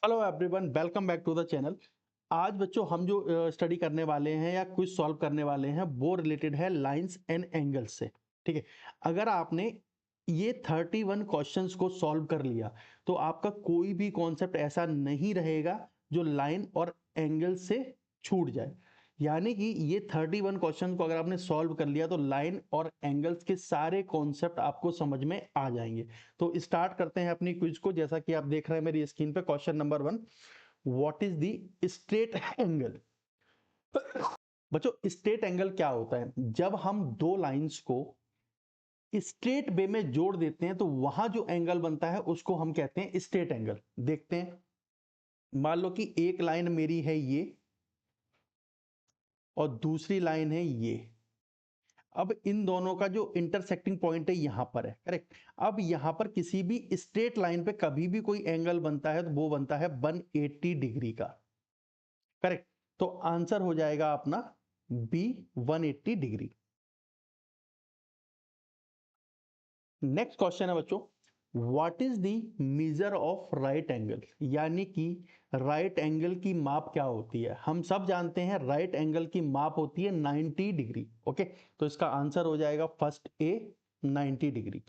Hello everyone, welcome back to the channel. आज बच्चों हम जो स्टडी करने वाले हैं या क्विज सॉल्व करने वाले हैं वो रिलेटेड है लाइंस एंड एंगल्स से। ठीक है। अगर आपने ये 31 क्वेश्चंस को सॉल्व कर लिया तो आपका कोई भी कॉन्सेप्ट ऐसा नहीं रहेगा जो लाइन और एंगल से छूट जाए। यानी कि ये 31 क्वेश्चन को अगर आपने सॉल्व कर लिया तो लाइन और एंगल्स के सारे कॉन्सेप्ट आपको समझ में आ जाएंगे। तो स्टार्ट करते हैं अपनी क्विज को। जैसा कि आप देख रहे हैं मेरी स्क्रीन पे question number 1, what is the straight angle. बच्चों, स्ट्रेट एंगल क्या होता है? जब हम दो लाइंस को स्ट्रेट वे में जोड़ देते हैं तो वहां जो एंगल बनता है उसको हम कहते हैं स्ट्रेट एंगल। देखते हैं, मान लो कि एक लाइन मेरी है ये और दूसरी लाइन है ये। अब इन दोनों का जो इंटरसेक्टिंग पॉइंट है यहां पर है, करेक्ट। अब यहां पर किसी भी स्ट्रेट लाइन पे कभी भी कोई एंगल बनता है तो वो बनता है 180 डिग्री का, करेक्ट। तो आंसर हो जाएगा अपना बी, 180 डिग्री। नेक्स्ट क्वेश्चन है बच्चों, what is the measure of right angle. यानी कि राइट एंगल की माप क्या होती है? हम सब जानते हैं राइट एंगल की माप होती है 90 डिग्री। ओके, तो इसका आंसर हो जाएगा first A, 90 degree.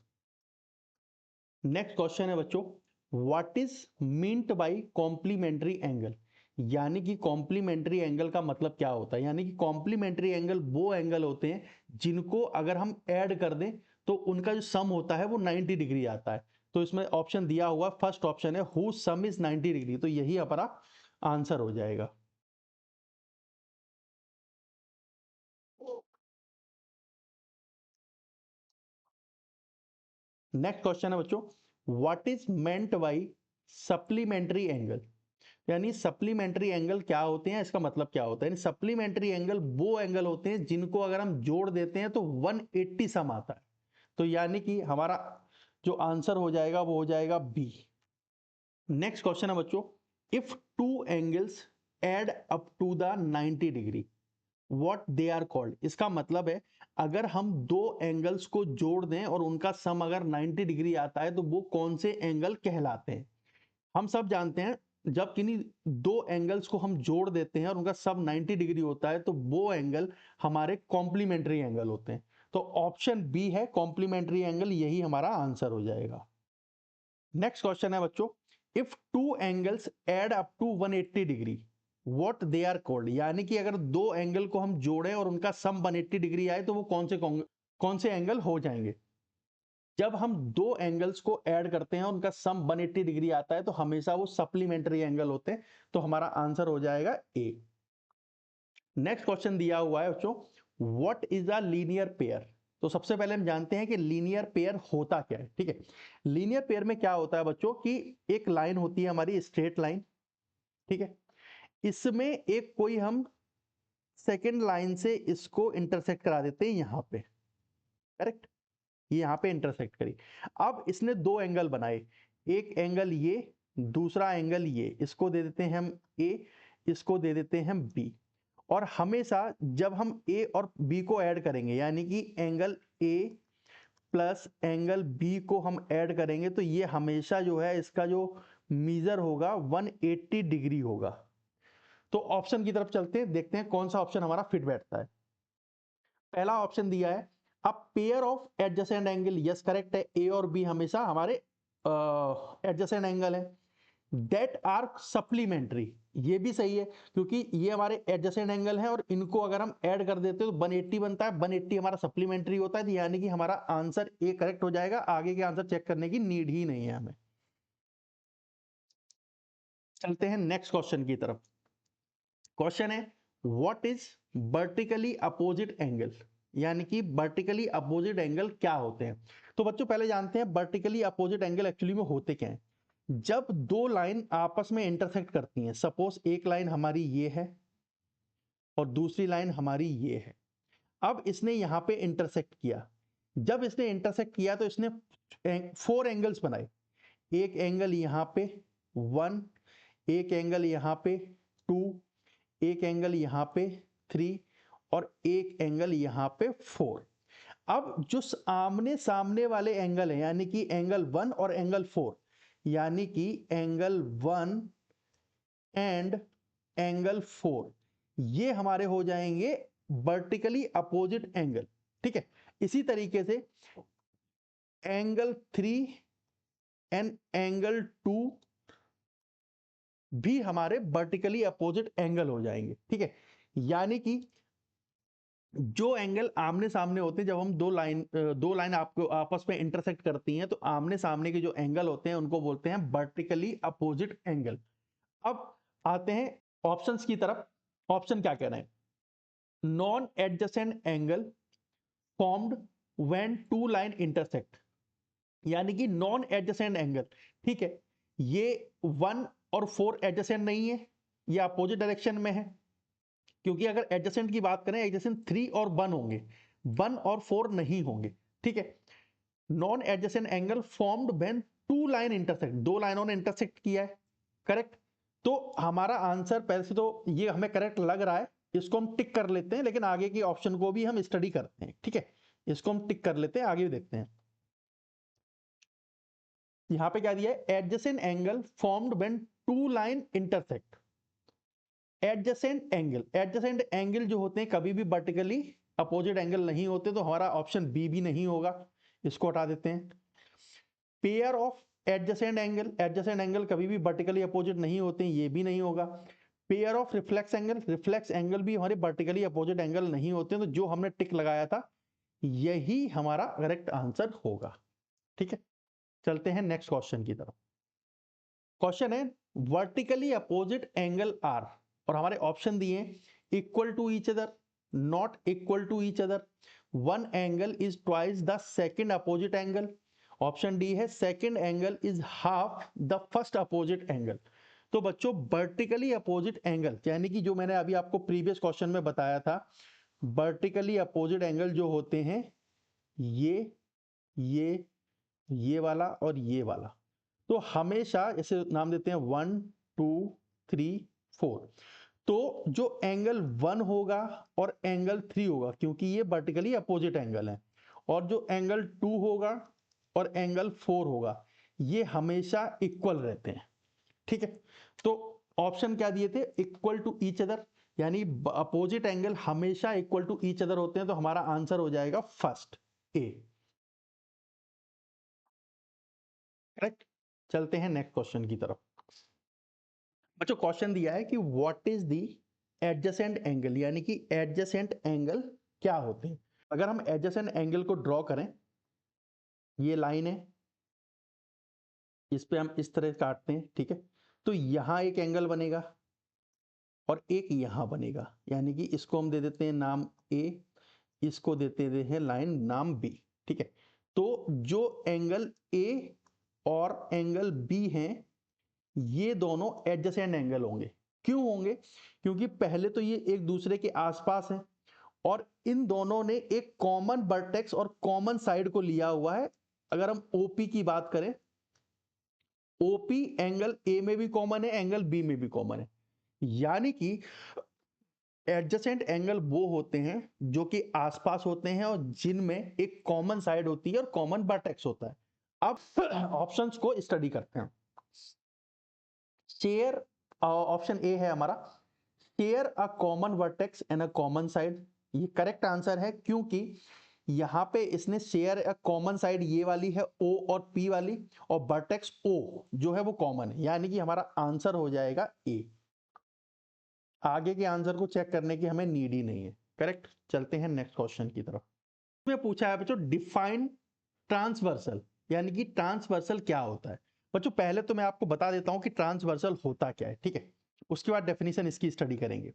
Next question है बच्चों, what is meant by complementary angle. यानी कि कॉम्प्लीमेंट्री एंगल का मतलब क्या होता है? यानी कि कॉम्प्लीमेंट्री एंगल वो एंगल होते हैं जिनको अगर हम ऐड कर दें तो उनका जो सम होता है वो 90 डिग्री आता है। तो इसमें ऑप्शन दिया हुआ फर्स्ट ऑप्शन है हु सम इज 90 डिग्री, तो यही हमारा आंसर हो जाएगा। नेक्स्ट क्वेश्चन है बच्चों, what is meant by supplementary angle. यानी सप्लीमेंट्री एंगल क्या होते हैं, इसका मतलब क्या होता है? सप्लीमेंट्री एंगल वो एंगल होते हैं जिनको अगर हम जोड़ देते हैं तो 180 सम आता है। तो यानी कि हमारा जो आंसर हो जाएगा वो हो जाएगा बी। नेक्स्ट क्वेश्चन है बच्चों, if two angles add up to the 90 degree what they are called. इसका मतलब है अगर हम दो एंगल्स को जोड़ दें और उनका सम अगर 90 डिग्री आता है तो वो कौन से एंगल कहलाते हैं? हम सब जानते हैं जब किन्हीं दो एंगल्स को हम जोड़ देते हैं और उनका सब 90 डिग्री होता है तो वो एंगल हमारे कॉम्प्लीमेंट्री एंगल होते हैं। तो ऑप्शन बी है कॉम्प्लीमेंट्री एंगल, यही हमारा आंसर हो जाएगा। नेक्स्ट क्वेश्चन है बच्चों, if two angles add up to 180 degree what they are called. यानी कि अगर दो एंगल को हम जोड़ें और उनका सम 180 डिग्री आए तो वो कौन से एंगल हो जाएंगे? जब हम दो एंगल्स को ऐड करते हैं उनका सम 180 डिग्री आता है तो हमेशा वो सप्लीमेंट्री एंगल होते हैं। तो हमारा आंसर हो जाएगा ए। नेक्स्ट क्वेश्चन दिया हुआ है बच्चों, what is a linear pair. तो सबसे पहले हम जानते हैं कि लीनियर पेयर होता क्या है। ठीक है, लीनियर पेयर में क्या होता है बच्चों कि एक लाइन होती है हमारी स्ट्रेट लाइन। ठीक है, इसमें एक कोई हम सेकेंड लाइन से इसको इंटरसेक्ट करा देते हैं यहां पे, करेक्ट। ये यहाँ पे इंटरसेक्ट करी। अब इसने दो एंगल बनाए, एक एंगल ये, दूसरा एंगल ये। इसको दे देते हैं हम ए, इसको दे देते हैं हम बी। और हमेशा जब हम ए और बी को ऐड करेंगे यानी कि angle A plus angle B को हम ऐड करेंगे तो ये हमेशा जो है इसका जो मीजर होगा 180 डिग्री होगा। तो ऑप्शन की तरफ चलते हैं, देखते हैं कौन सा ऑप्शन हमारा फिट बैठता है। पहला ऑप्शन दिया है अ pair of adjacent angle, yes correct है। ए और बी हमेशा हमारे एडजेसेंट एंगल है। दैट आर सप्लीमेंट्री, ये भी सही है क्योंकि ये हमारे एडजेसेंट एंगल है और इनको अगर हम ऐड कर देते हैं तो 180 बनता है। 180 हमारा सप्लीमेंट्री होता है, यानी कि हमारा आंसर ए करेक्ट हो जाएगा। आगे के आंसर चेक करने की नीड ही नहीं है हमें। चलते हैं नेक्स्ट क्वेश्चन की तरफ। क्वेश्चन है what is vertically opposite angle. यानी कि वर्टिकली अपोजिट एंगल क्या होते हैं? तो बच्चों पहले जानते हैं वर्टिकली अपोजिट एंगल एक्चुअली में होते क्या हैं। जब दो लाइन आपस में इंटरसेक्ट करती हैं, सपोज एक लाइन हमारी ये है और दूसरी लाइन हमारी ये है। अब इसने यहां पे इंटरसेक्ट किया। जब इसने इंटरसेक्ट किया तो इसने फोर एंगल्स बनाए। एक एंगल यहां पे 1, एक एंगल यहां पे 2, एक एंगल यहां पे 3 और एक एंगल यहां पे 4। अब जो आमने सामने वाले एंगल है यानी कि एंगल 1 और एंगल 4, यानी कि एंगल 1 एंड एंगल 4, ये हमारे हो जाएंगे वर्टिकली अपोजिट एंगल। ठीक है, इसी तरीके से एंगल 3 एंड एंगल 2 भी हमारे वर्टिकली अपोजिट एंगल हो जाएंगे। ठीक है, यानी कि जो एंगल आमने सामने होते हैं, जब हम दो लाइन आपको आपस में इंटरसेक्ट करती हैं, तो आमने सामने के जो एंगल होते हैं उनको बोलते हैं वर्टिकली अपोजिट एंगल। अब आते हैं ऑप्शंस की तरफ। ऑप्शन क्या कह रहे हैं? Non adjacent angle formed when two line intersect, यानी कि नॉन एडजेसेंट एंगल। ठीक है, ये 1 और 4 एडजेसेंट नहीं है, ये अपोजिट डायरेक्शन में है। क्योंकि अगर एडजेसेंट की बात करें, एडजेसेंट 3 और 1 होंगे, 1 और 4 नहीं होंगे। ठीक है, non adjacent angle formed when two line intersect, दो लाइनों ने इंटरसेक्ट किया है। करेक्ट, तो हमारा आंसर पहले से तो ये हमें करेक्ट लग रहा है, इसको हम टिक कर लेते हैं, लेकिन आगे की ऑप्शन को भी हम स्टडी करते हैं। ठीक है, इसको हम टिक कर लेते हैं, आगे भी देखते हैं। यहां पे क्या दिया है? Adjacent angle formed when two line intersect. Adjacent angle जो होते हैं कभी भी वर्टिकली अपोजिट एंगल नहीं होते, तो हमारा ऑप्शन बी भी नहीं होगा, इसको हटा देते हैं। पेयर ऑफ एडजेसेंट एंगल कभी भी वर्टिकली अपोजिट नहीं होते, ये भी नहीं होगा। पेयर ऑफ रिफ्लेक्स एंगल भी हमारे वर्टिकली अपोजिट एंगल नहीं होते, तो जो हमने टिक लगाया था यही हमारा करेक्ट आंसर होगा। ठीक है, चलते हैं नेक्स्ट क्वेश्चन की तरफ। क्वेश्चन है वर्टिकली अपोजिट एंगल आर, और हमारे ऑप्शन दिए equal to each other, not equal to each other, one angle is twice the second opposite angle, option D है second angle is half the first opposite angle. तो बच्चों vertically opposite angle यानी कि जो मैंने अभी आपको प्रीवियस क्वेश्चन में बताया था, वर्टिकली अपोजिट एंगल जो होते हैं ये ये ये वाला और ये वाला, तो हमेशा इसे नाम देते हैं 1 2 3 4। तो जो एंगल 1 होगा और एंगल 3 होगा, क्योंकि ये वर्टिकली अपोजिट एंगल है, और जो एंगल 2 होगा और एंगल 4 होगा, ये हमेशा इक्वल रहते हैं। ठीक है, तो ऑप्शन क्या दिए थे? इक्वल टू ईच अदर, यानी अपोजिट एंगल हमेशा इक्वल टू ईच अदर होते हैं, तो हमारा आंसर हो जाएगा फर्स्ट ए। करेक्ट, चलते हैं नेक्स्ट क्वेश्चन की तरफ। बच्चों क्वेश्चन दिया है कि what is the adjacent angle, यानी कि एडजेसेंट एंगल क्या होते हैं। अगर हम एडजेसेंट एंगल को ड्रॉ करें, ये लाइन है, इस पे हम इस तरह काटते हैं। ठीक है, तो यहां एक एंगल बनेगा और एक यहां बनेगा, यानी कि इसको हम दे देते हैं नाम ए, इसको देते हैं लाइन नाम बी। ठीक है, तो जो एंगल ए और एंगल बी हैं, ये दोनों एडजेसेंट एंगल होंगे। क्यों होंगे? क्योंकि पहले तो ये एक दूसरे के आसपास हैं, और इन दोनों ने एक कॉमन वर्टेक्स और कॉमन साइड को लिया हुआ है। अगर हम ओपी की बात करें, ओपी एंगल ए में भी कॉमन है, एंगल बी में भी कॉमन है, यानी कि एडजेसेंट एंगल वो होते हैं जो कि आसपास होते हैं और जिनमें एक कॉमन साइड होती है और कॉमन वर्टेक्स होता है। अब ऑप्शंस को स्टडी करते हैं। शेयर, ऑप्शन ए है हमारा, share a common vertex and a common side, ये करेक्ट आंसर है, क्योंकि यहां पे इसने शेयर अ कॉमन साइड ये वाली है ओ और पी वाली, और वर्टेक्स ओ जो है वो कॉमन है, यानी कि हमारा आंसर हो जाएगा ए। आगे के आंसर को चेक करने की हमें नीड ही नहीं है। करेक्ट, चलते हैं नेक्स्ट क्वेश्चन की तरफ। में पूछा है बच्चों डिफाइन ट्रांसवर्सल, यानी कि ट्रांसवर्सल क्या होता है। बच्चों पहले तो मैं आपको बता देता हूं कि ट्रांसवर्सल होता क्या है। ठीक है, उसके बाद डेफिनेशन इसकी स्टडी करेंगे।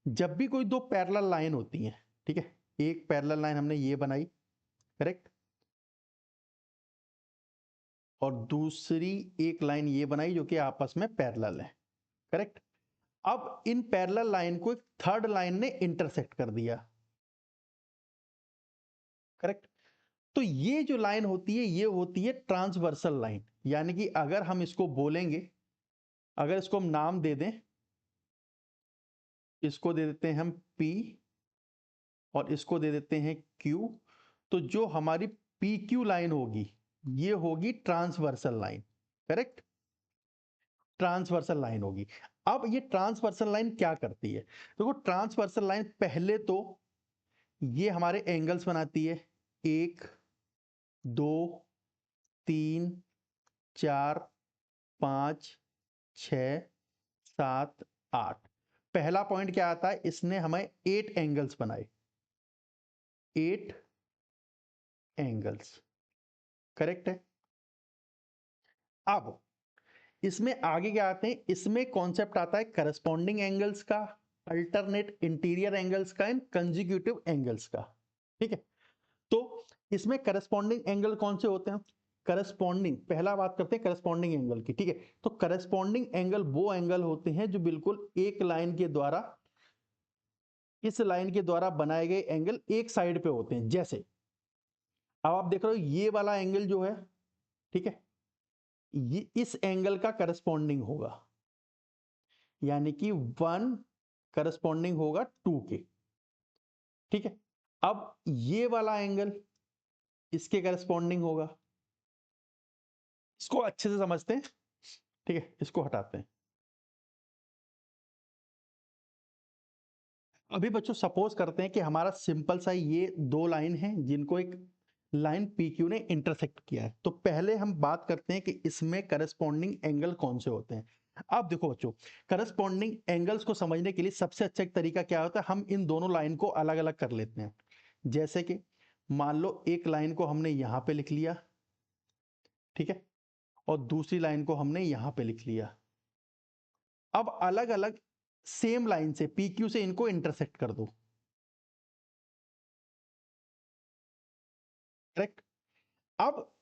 जब भी कोई दो पैरेलल लाइन होती हैं, ठीक है, एक पैरेलल लाइन हमने ये बनाई, करेक्ट, और दूसरी एक लाइन ये बनाई जो कि आपस में पैरेलल है, करेक्ट। अब इन पैरेलल लाइन को एक थर्ड लाइन ने इंटरसेक्ट कर दिया, करेक्ट। तो ये जो लाइन होती है ये होती है ट्रांसवर्सल लाइन, यानी कि अगर हम इसको बोलेंगे, अगर इसको हम नाम दे दें, इसको दे देते हैं हम P और इसको दे देते हैं Q, तो जो हमारी PQ लाइन होगी ये होगी transversal line, correct. Transversal line होगी। अब ये ट्रांसवर्सल लाइन क्या करती है? देखो ट्रांसवर्सल लाइन पहले तो ये हमारे एंगल्स बनाती है, 1 2 3 4 5 6 7 8। पहला पॉइंट क्या आता है, इसने हमें 8 एंगल्स बनाए, 8 एंगल्स, करेक्ट है। अब इसमें आगे क्या आते हैं, इसमें कॉन्सेप्ट आता है करस्पॉन्डिंग एंगल्स का, अल्टरनेट इंटीरियर एंगल्स का एंड कंजिक्यूटिव एंगल्स का। ठीक है, तो इसमें करस्पॉन्डिंग एंगल कौन से होते हैं? करस्पॉन्डिंग, पहला बात करते हैं करस्पॉन्डिंग एंगल की। ठीक है, तो करस्पॉन्डिंग एंगल वो एंगल होते हैं जो बिल्कुल एक लाइन के द्वारा, इस लाइन के द्वारा बनाए गए एंगल एक साइड पे होते हैं। जैसे अब आप देख रहे हो ये वाला एंगल जो है, ठीक है, ये इस एंगल का करस्पॉन्डिंग होगा, यानी कि 1 करस्पॉन्डिंग होगा 2 के। ठीक है, अब ये वाला एंगल इसके करस्पॉन्डिंग होगा। इसको अच्छे से समझते हैं। ठीक है, इसको हटाते हैं। अभी बच्चों सपोज करते हैं कि हमारा सिंपल सा ये दो लाइन है जिनको एक लाइन PQ ने इंटरसेक्ट किया है। तो पहले हम बात करते हैं कि इसमें करस्पॉन्डिंग एंगल कौन से होते हैं। अब देखो बच्चों, करस्पॉन्डिंग एंगल्स को समझने के लिए सबसे अच्छा एक तरीका क्या होता है, हम इन दोनों लाइन को अलग अलग कर लेते हैं। जैसे कि मान लो एक लाइन को हमने यहां पे लिख लिया, ठीक है, और दूसरी लाइन को हमने यहां पे लिख लिया। अब अलग अलग सेम लाइन से PQ से इनको इंटरसेक्ट कर दो, करेक्ट। अब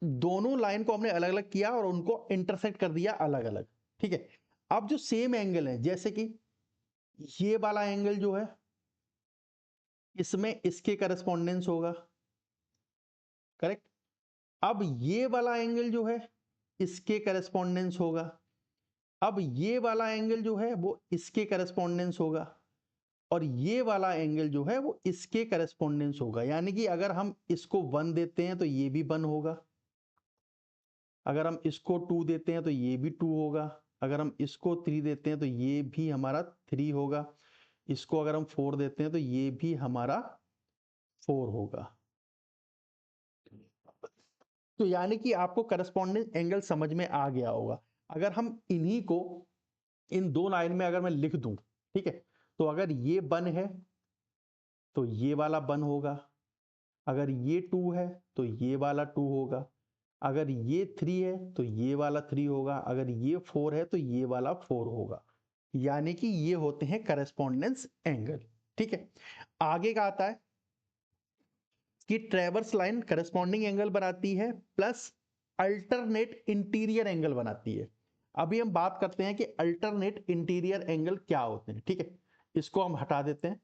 दोनों लाइन को हमने अलग अलग किया और उनको इंटरसेक्ट कर दिया अलग अलग। ठीक है, अब जो सेम एंगल है, जैसे कि ये वाला एंगल जो है, इसमें इसके करस्पॉन्डेंस होगा, करेक्ट। अब ये वाला एंगल जो है इसके करस्पॉन्डेंस होगा। अब ये वाला एंगल जो है वो इसके करस्पॉन्डेंस होगा, और ये वाला एंगल जो है वो इसके करस्पॉन्डेंस होगा। यानी कि अगर हम इसको 1 देते हैं तो ये भी 1 होगा, अगर हम इसको 2 देते हैं तो ये भी 2 होगा, अगर हम इसको 3 देते हैं तो ये भी हमारा 3 होगा, इसको अगर हम 4 देते हैं तो ये भी हमारा 4 होगा। तो यानी कि आपको करस्पॉन्डिंग एंगल समझ में आ गया होगा। अगर हम इन्हीं को इन दो लाइन में अगर मैं लिख दूं, ठीक है, तो अगर ये 1 है तो ये वाला 1 होगा, अगर ये 2 है तो ये वाला 2 होगा, अगर ये 3 है तो ये वाला 3 होगा, अगर ये 4 है तो ये वाला 4 होगा। यानी कि ये होते हैं करस्पॉन्डेंस एंगल। ठीक है, आगे का आता है कि ट्रेवर्स लाइन करस्पॉन्डिंग एंगल बनाती है प्लस अल्टरनेट इंटीरियर एंगल बनाती है। अभी हम बात करते हैं कि अल्टरनेट इंटीरियर एंगल क्या होते हैं। ठीक है, इसको हम हटा देते हैं।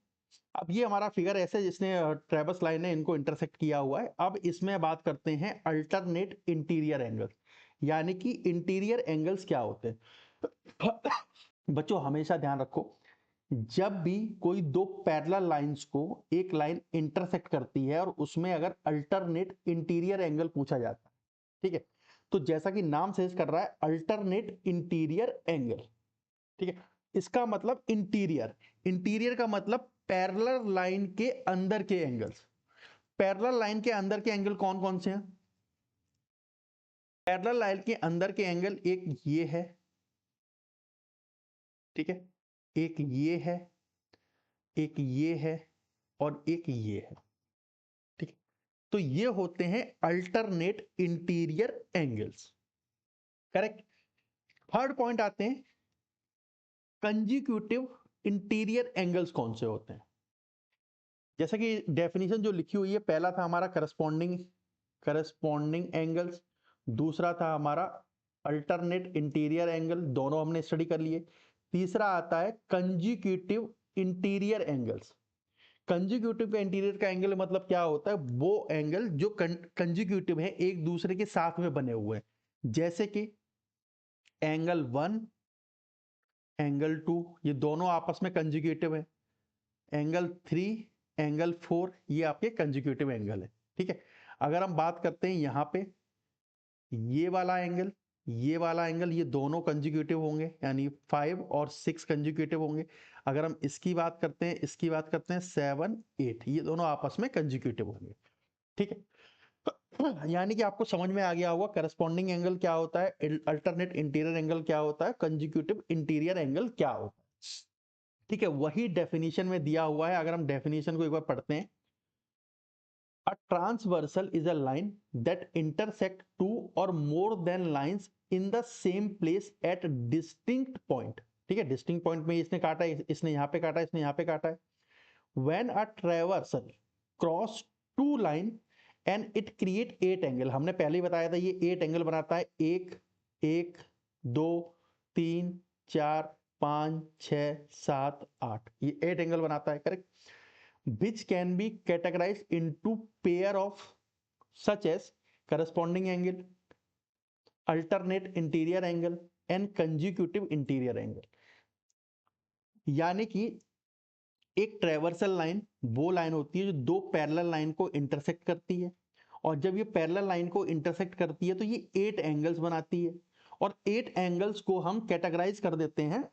अब ये हमारा फिगर ऐसे जिसने ट्रेवर्स लाइन ने इनको इंटरसेक्ट किया हुआ है। अब इसमें बात करते हैं अल्टरनेट इंटीरियर एंगल, यानी कि इंटीरियर एंगल्स क्या होते हैं। बच्चों हमेशा ध्यान रखो, जब भी कोई दो पैरेलल लाइंस को एक लाइन इंटरसेक्ट करती है और उसमें अगर अल्टरनेट इंटीरियर एंगल पूछा जाता है, ठीक है, तो जैसा कि नाम सजेस्ट कर रहा है अल्टरनेट इंटीरियर एंगल, ठीक है, इसका मतलब इंटीरियर, इंटीरियर का मतलब पैरेलल लाइन के अंदर के एंगल्स। पैरेलल लाइन के अंदर के एंगल कौन कौन से हैं? पैरेलल लाइन के अंदर के एंगल एक ये है, ठीक है, एक ये है, एक ये है, और एक ये है। ठीक है, तो ये होते हैं alternate interior angles, correct. Third point आते हैं कंजिक्यूटिव इंटीरियर एंगल्स कौन से होते हैं। जैसा कि डेफिनेशन जो लिखी हुई है, पहला था हमारा करस्पॉन्डिंग एंगल्स, दूसरा था हमारा अल्टरनेट इंटीरियर एंगल, दोनों हमने स्टडी कर लिए। तीसरा आता है consecutive interior angles. Consecutive interior का एंगल मतलब क्या होता है, वो एंगल जो कंजिक्यूटिव है, एक दूसरे के साथ में बने हुए हैं। जैसे कि एंगल 1, एंगल 2, ये दोनों आपस में कंजिक्यूटिव है। एंगल 3, एंगल 4, ये आपके कंजिक्यूटिव एंगल है। ठीक है, अगर हम बात करते हैं यहां पे ये वाला एंगल, ये वाला एंगल, ये दोनों कंजिक्यूटिव होंगे, यानी 5 और 6 कंजिक्यूटिव होंगे। अगर हम इसकी बात करते हैं, इसकी बात करते हैं, 7 8, ये दोनों आपस में कंजिक्यूटिव होंगे। ठीक है, यानी कि आपको समझ में आ गया होगा करस्पॉन्डिंग एंगल क्या होता है, अल्टरनेट इंटीरियर एंगल क्या होता है, कंजिक्यूटिव इंटीरियर एंगल क्या होता है। ठीक है, वही डेफिनेशन में दिया हुआ है। अगर हम डेफिनेशन को एक बार पढ़ते हैं, a transversal is a line that intersect two or more than lines in the same place at distinct point। ठीक है, डिस्टिंक्ट पॉइंट में इसने काटा है, इसने यहाँ पे काटा है, इसने यहाँ पे काटा है। when a traversal cross two line and it create 8 angle, हमने पहले ही बताया था ये 8 एंगल बनाता है, 1 1 2 3 4 5 6 7 8, ये 8 एंगल बनाता है, correct. which can be categorized into pair of such as corresponding angle, alternate interior angle and consecutive interior angle। यानी कि एक ट्रेवर्सल लाइन वो लाइन होती है जो दो पैरेलल लाइन को इंटरसेक्ट करती है, और जब ये पैरेलल लाइन को इंटरसेक्ट करती है तो ये 8 एंगल्स बनाती है, और 8 एंगल्स को हम कैटेगराइज कर देते हैं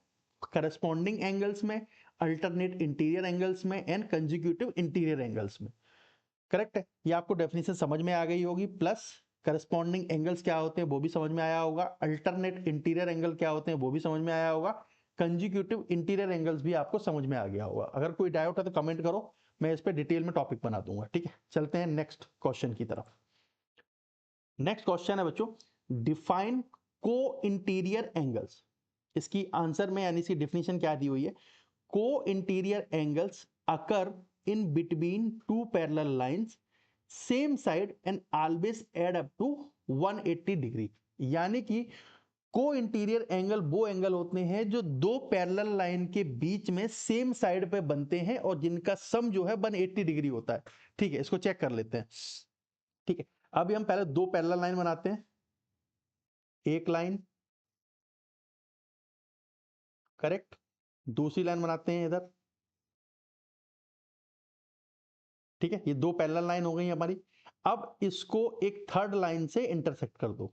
करस्पॉन्डिंग एंगल्स में, अल्टरनेट इंटीरियर एंगल्स में एंड कंजिक्यूटिव इंटीरियर एंगल्स में। करेक्ट है, ये आपको डेफिनेशन समझ में आ गई होगी, प्लस करस्पॉन्डिंग एंगल्स क्या होते हैं वो भी समझ में आया होगा, अल्टरनेट इंटीरियर एंगल क्या होते हैं वो भी समझ में आया होगा, कंजिक्यूटिव इंटीरियर एंगल्स भी आपको समझ में आ गया होगा। अगर कोई डाउट है तो कमेंट करो, मैं इस पर डिटेल में टॉपिक बना दूंगा। ठीक है, चलते हैं नेक्स्ट क्वेश्चन की तरफ। नेक्स्ट क्वेश्चन है बच्चों, डिफाइन को इंटीरियर एंगल्स। इसकी आंसर में यानी इसकी डेफिनेशन क्या दी हुई है, को interior angles occur in between two parallel lines same side and always add up to 180 degree. यानी कि को इंटीरियर एंगल वो एंगल होते हैं जो दो पैरेलल लाइन के बीच में सेम साइड पे बनते हैं और जिनका सम जो है 180 डिग्री होता है। ठीक है, इसको चेक कर लेते हैं। ठीक है, अभी हम पहले दो पैरेलल लाइन बनाते हैं, एक लाइन, करेक्ट, दूसरी लाइन बनाते हैं इधर। ठीक है, ये दो पैरेलल लाइन हो गई हमारी। अब इसको एक थर्ड लाइन से इंटरसेक्ट कर दो,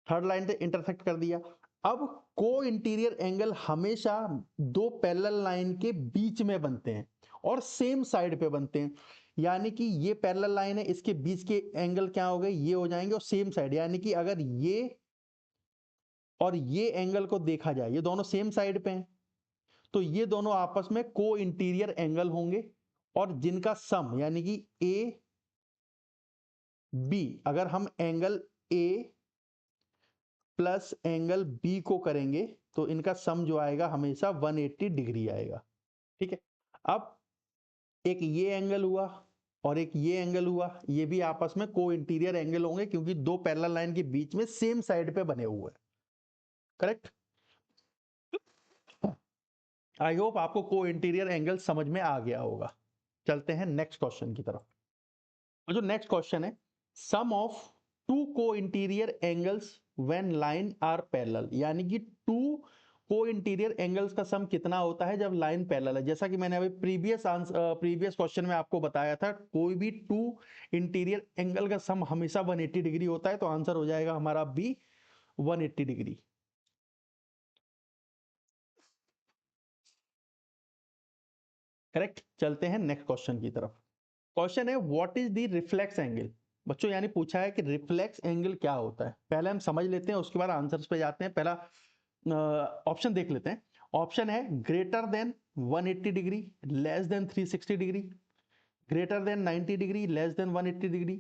थर्ड लाइन से इंटरसेक्ट कर दिया। अब को इंटीरियर एंगल हमेशा दो पैरेलल लाइन के बीच में बनते हैं और सेम साइड पे बनते हैं, यानी कि ये पैरेलल लाइन है, इसके बीच के एंगल क्या हो गए, ये हो जाएंगे और सेम साइड, यानी कि अगर ये और ये एंगल को देखा जाए, ये दोनों सेम साइड पे हैं, तो ये दोनों आपस में को इंटीरियर एंगल होंगे, और जिनका सम यानी कि ए बी, अगर हम angle A plus angle B को करेंगे तो इनका सम जो आएगा हमेशा 180 डिग्री आएगा। ठीक है, अब एक ये एंगल हुआ और एक ये एंगल हुआ, ये भी आपस में को इंटीरियर एंगल होंगे क्योंकि दो पैरेलल लाइन के बीच में सेम साइड पे बने हुए हैं। करेक्ट, आई होप आपको को इंटीरियर एंगल समझ में आ गया होगा। चलते हैं नेक्स्ट क्वेश्चन की तरफ। जो नेक्स्ट क्वेश्चन है, sum of two co interior angles when line are parallel, यानी कि टू को इंटीरियर एंगल्स का सम कितना होता है जब लाइन पैरेलल है। जैसा कि मैंने अभी प्रीवियस क्वेश्चन में आपको बताया था, कोई भी टू इंटीरियर एंगल का सम हमेशा 180 डिग्री होता है, तो आंसर हो जाएगा हमारा बी 180 डिग्री। करेक्ट, चलते हैं नेक्स्ट क्वेश्चन की तरफ। क्वेश्चन है what is the reflex angle. बच्चों यानी पूछा है कि रिफ्लेक्स एंगल क्या होता है, पहले हम समझ लेते हैं उसके बाद आंसर्स पे जाते हैं। पहला ऑप्शन देख लेते हैं। ऑप्शन है greater than 180 degree, less than 360 degree, greater than 90 degree, less than 180 degree,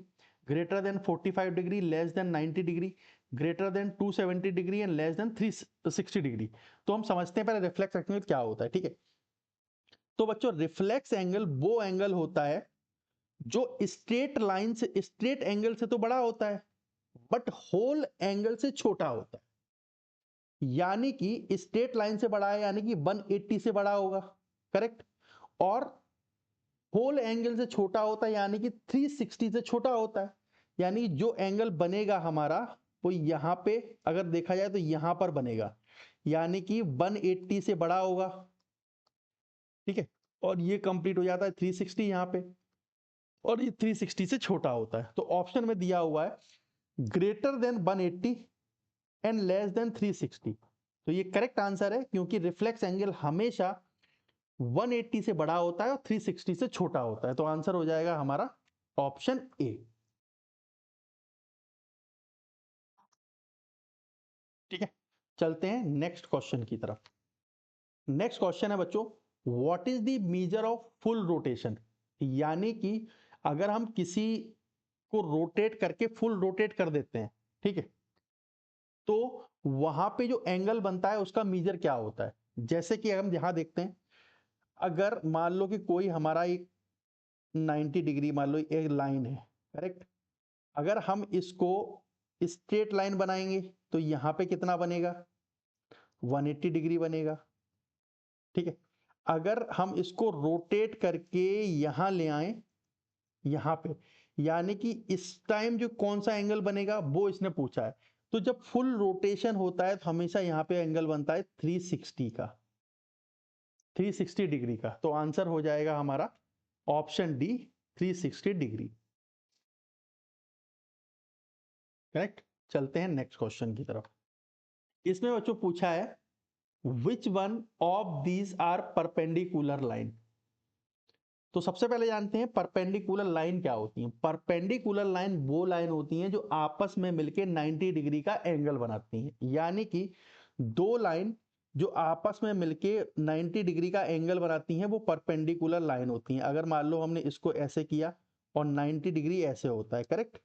greater than 45 degree, less than 90 degree, greater than 270 degree and less than 360 degree. तो हम समझते हैं पहले रिफ्लेक्स एंगल क्या होता है। ठीक है, तो बच्चों रिफ्लेक्स एंगल वो एंगल होता है जो स्ट्रेट लाइन से, स्ट्रेट एंगल से तो बड़ा होता है बट होल एंगल से छोटा होता है। यानी कि स्ट्रेट लाइन से बड़ा है यानी कि 180 से बड़ा होगा, करेक्ट, और होल एंगल से छोटा होता है यानी कि 360 से छोटा होता है। यानी जो एंगल बनेगा हमारा वो यहां पे अगर देखा जाए तो यहां पर बनेगा, यानी कि 180 से बड़ा होगा। ठीक है, और ये कंप्लीट हो जाता है 360 यहां पे, और ये 360 से छोटा होता है। तो ऑप्शन में दिया हुआ है greater than 180 and less than 360। तो ये करेक्ट आंसर है, क्योंकि रिफ्लेक्स एंगल हमेशा 180 से बड़ा होता है और 360 से छोटा होता है। तो आंसर हो जाएगा हमारा ऑप्शन ए। ठीक है, चलते हैं नेक्स्ट क्वेश्चन की तरफ। नेक्स्ट क्वेश्चन है बच्चों, what is the measure of full rotation. यानी कि अगर हम किसी को रोटेट करके फुल रोटेट कर देते हैं, ठीक है, तो वहां पे जो एंगल बनता है उसका मेजर क्या होता है। जैसे कि हम यहां देखते हैं, अगर मान लो कि कोई हमारा एक 90 डिग्री मान लो एक लाइन है, करेक्ट। अगर हम इसको स्ट्रेट लाइन बनाएंगे तो यहां पे कितना बनेगा, 180 डिग्री बनेगा। ठीक है, अगर हम इसको रोटेट करके यहां ले आए, यहां पे, यानी कि इस टाइम जो कौन सा एंगल बनेगा वो इसने पूछा है। तो जब फुल रोटेशन होता है तो हमेशा यहां पे एंगल बनता है 360 का, 360 डिग्री का। तो आंसर हो जाएगा हमारा ऑप्शन डी, 360 डिग्री। करेक्ट। चलते हैं नेक्स्ट क्वेश्चन की तरफ। इसमें बच्चों पूछा है which one of these are perpendicular line. तो सबसे पहले जानते हैं परपेंडिकुलर लाइन क्या होती है। परपेंडिकुलर लाइन वो लाइन होती हैं जो आपस में मिलके 90 डिग्री का एंगल बनाती हैं। यानी कि दो लाइन जो आपस में मिलके 90 डिग्री का एंगल बनाती हैं वो परपेंडिकुलर लाइन होती हैं। अगर मान लो हमने इसको ऐसे किया और 90 डिग्री ऐसे होता है, करेक्ट,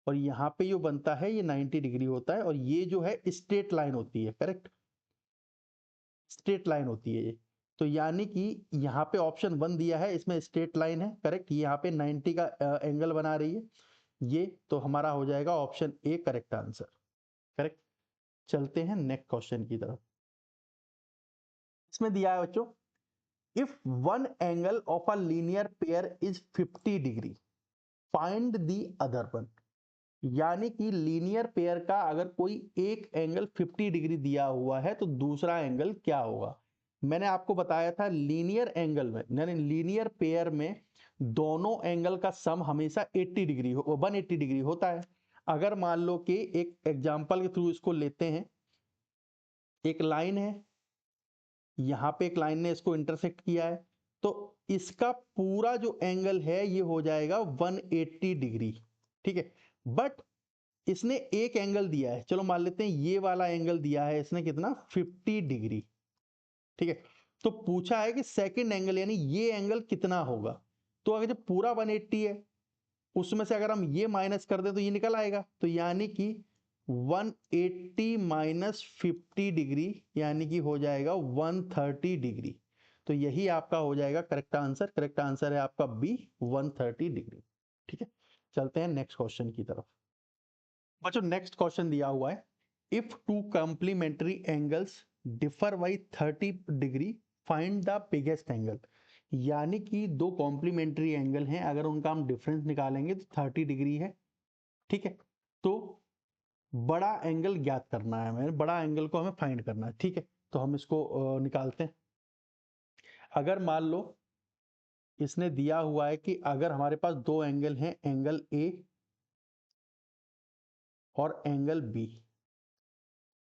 और यहाँ पे जो बनता है ये 90 डिग्री होता है, और ये जो है स्ट्रेट लाइन होती है, करेक्ट, स्ट्रेट लाइन होती है ये। तो यानी कि यहाँ पे ऑप्शन 1 दिया है, इसमें स्ट्रेट लाइन है, करेक्ट, यहाँ पे 90 का एंगल बना रही है ये। तो हमारा हो जाएगा option A correct answer. Correct. चलते हैं नेक्स्ट क्वेश्चन की तरफ। इसमें दिया है बच्चों, if one angle of a linear pair is 50 degree find the other one. यानी कि लीनियर पेयर का अगर कोई एक एंगल 50 डिग्री दिया हुआ है तो दूसरा एंगल क्या होगा। मैंने आपको बताया था लीनियर एंगल में, यानी लीनियर पेयर में दोनों एंगल का सम हमेशा 80 डिग्री 180 डिग्री होता है। अगर मान लो कि एक एग्जांपल के थ्रू इसको लेते हैं, एक लाइन है, यहां पे एक लाइन ने इसको इंटरसेक्ट किया है, तो इसका पूरा जो एंगल है ये हो जाएगा 180 डिग्री। ठीक है, बट इसने एक एंगल दिया है, चलो मान लेते हैं ये वाला एंगल दिया है इसने कितना, 50 डिग्री। ठीक है, तो पूछा है कि सेकंड एंगल यानी ये एंगल कितना होगा। तो अगर जब पूरा 180 है उसमें से अगर हम ये माइनस कर दें तो ये निकल आएगा। तो यानी कि 180 माइनस 50 डिग्री यानी कि हो जाएगा 130 डिग्री। तो यही आपका हो जाएगा करेक्ट आंसर। करेक्ट आंसर है आपका बी, 130 डिग्री। ठीक है, चलते हैं नेक्स्ट क्वेश्चन की तरफ। बच्चों नेक्स्ट क्वेश्चन दिया हुआ है, if two complementary angles differ by 30 degree find the biggest angle. यानी कि दो कॉम्प्लीमेंट्री एंगल हैं, अगर उनका हम डिफरेंस निकालेंगे तो 30 डिग्री है। ठीक है, तो बड़ा एंगल ज्ञात करना है हमें, बड़ा एंगल को हमें फाइंड करना है। ठीक है, तो हम इसको निकालते हैं। अगर मान लो इसने दिया हुआ है कि अगर हमारे पास दो एंगल हैं, एंगल ए और एंगल बी।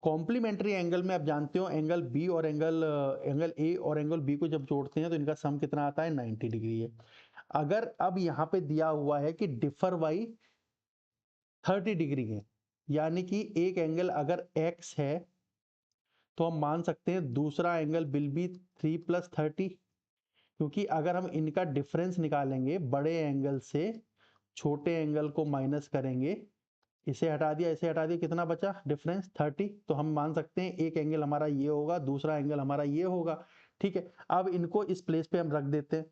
कॉम्प्लीमेंट्री एंगल में आप जानते हो एंगल बी और एंगल ए और एंगल बी को जब जोड़ते हैं तो इनका सम कितना आता है, 90 डिग्री है। अगर अब यहाँ पे दिया हुआ है कि डिफर बाई 30 डिग्री है, यानी कि एक एंगल अगर x है तो हम मान सकते हैं दूसरा एंगल विल बी 3 प्लस 30। क्योंकि अगर हम इनका डिफरेंस निकालेंगे, बड़े एंगल से छोटे एंगल को माइनस करेंगे, इसे हटा दिया इसे हटा दिया, कितना बचा डिफरेंस, 30। तो हम मान सकते हैं एक एंगल हमारा ये होगा, दूसरा एंगल हमारा ये होगा। ठीक है, अब इनको इस प्लेस पे हम रख देते हैं।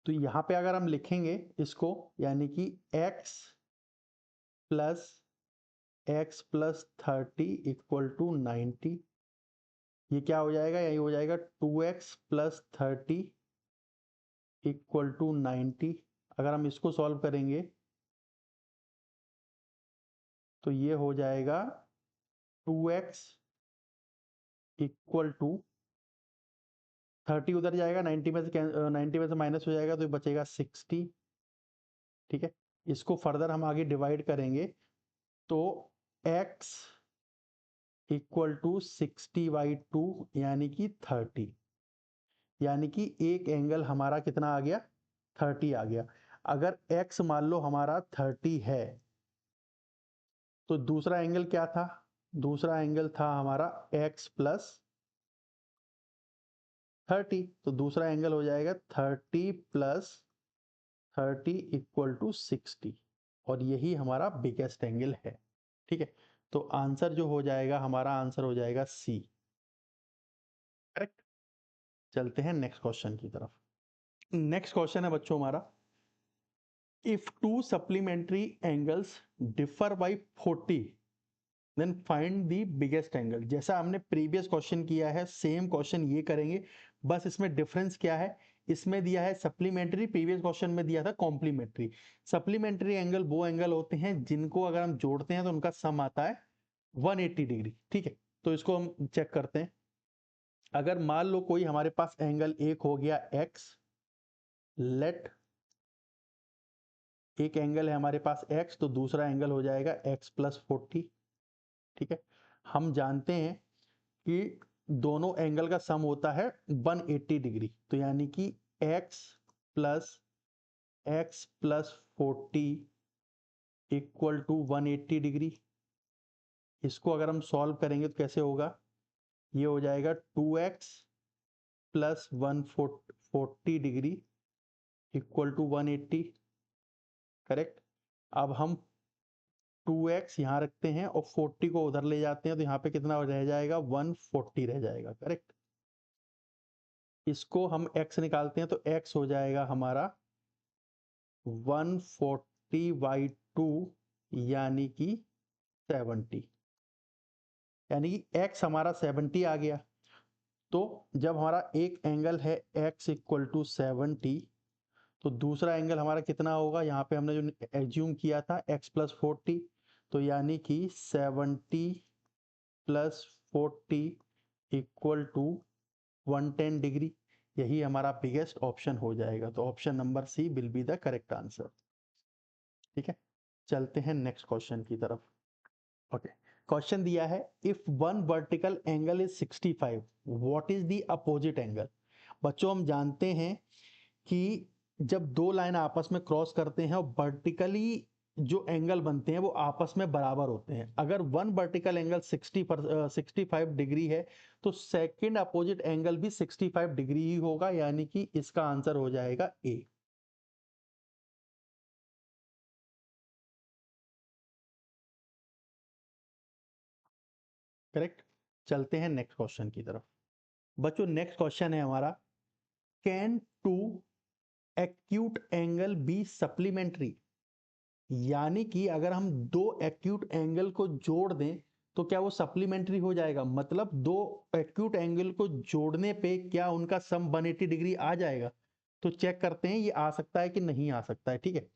तो यहां पे अगर हम लिखेंगे इसको, यानी कि x प्लस 30 इक्वल टू 90, ये क्या हो जाएगा, यही हो जाएगा 2x प्लस 30 इक्वल टू 90। अगर हम इसको सॉल्व करेंगे तो ये हो जाएगा 2x इक्वल टू 30 उधर जाएगा, 90 में से 90 में से माइनस हो जाएगा तो बचेगा 60। ठीक है, इसको फर्दर हम आगे डिवाइड करेंगे तो x इक्वल टू 60/2 यानी कि 30, यानी कि एक एंगल हमारा कितना आ गया, 30 आ गया। अगर x मान लो हमारा 30 है तो दूसरा एंगल क्या था, दूसरा एंगल था हमारा x प्लस 30, तो दूसरा एंगल हो जाएगा 30 प्लस 30 इक्वल टू 60, और यही हमारा बिगेस्ट एंगल है। ठीक है, तो आंसर जो हो जाएगा, हमारा आंसर हो जाएगा सी। करेक्ट। चलते हैं नेक्स्ट क्वेश्चन की तरफ। नेक्स्ट क्वेश्चन है बच्चों हमारा, if two supplementary angles differ by 40 then find the biggest angle. जैसा हमने प्रीवियस क्वेश्चन किया है सेम क्वेश्चन ये करेंगे, बस इसमें डिफरेंस क्या है, इसमें दिया है सप्लीमेंट्री, प्रीवियस क्वेश्चन में दिया था कॉम्प्लीमेंट्री। सप्लीमेंट्री एंगल वो एंगल होते हैं जिनको अगर हम जोड़ते हैं तो उनका सम आता है 180 डिग्री। ठीक है, तो इसको हम चेक करते हैं। अगर मान लो कोई हमारे पास एंगल एक हो गया x, लेट एक एंगल है हमारे पास x, तो दूसरा एंगल हो जाएगा x प्लस 40। ठीक है, हम जानते हैं कि दोनों एंगल का सम होता है 180 डिग्री, तो यानी कि x plus 40 equal to 180 degree. इसको अगर हम सॉल्व करेंगे तो कैसे होगा, ये हो जाएगा 2x plus 140 degree equal to 180। Correct. अब हम 2x यहाँ रखते हैं और 40 को उधर ले जाते हैं, तो यहाँ पे कितना रह जाएगा, 140 रह जाएगा। करेक्ट। इसको हम x निकालते हैं तो x हो जाएगा हमारा 140/2 यानी कि 70, यानी कि x हमारा 70 आ गया। तो जब हमारा एक एंगल है x इक्वल टू 70, तो दूसरा एंगल हमारा कितना होगा, यहाँ पे हमने जो एज्यूम किया था x प्लस 40, तो यानी कि 70 प्लस 40 इक्वल टू 110 डिग्री। यही हमारा बिगेस्ट ऑप्शन हो जाएगा, तो option number C will be the correct answer. ठीक है, चलते हैं नेक्स्ट क्वेश्चन की तरफ। ओके, क्वेश्चन दिया है, if one vertical angle is 65 what is the opposite angle. बच्चों हम जानते हैं कि जब दो लाइन आपस में क्रॉस करते हैं और वर्टिकली जो एंगल बनते हैं वो आपस में बराबर होते हैं। अगर वन वर्टिकल एंगल 65 डिग्री है तो सेकंड अपोजिट एंगल भी 65 डिग्री ही होगा, यानी कि इसका आंसर हो जाएगा ए। करेक्ट। चलते हैं नेक्स्ट क्वेश्चन की तरफ। बच्चों नेक्स्ट क्वेश्चन है हमारा, can two acute angle be supplementary. यानी कि अगर हम दो एक्यूट एंगल को जोड़ दें तो क्या वो सप्लीमेंट्री हो जाएगा, मतलब दो एक्यूट एंगल को जोड़ने पे क्या उनका सम 180 डिग्री आ जाएगा। तो चेक करते हैं ये आ सकता है कि नहीं आ सकता है। ठीक है,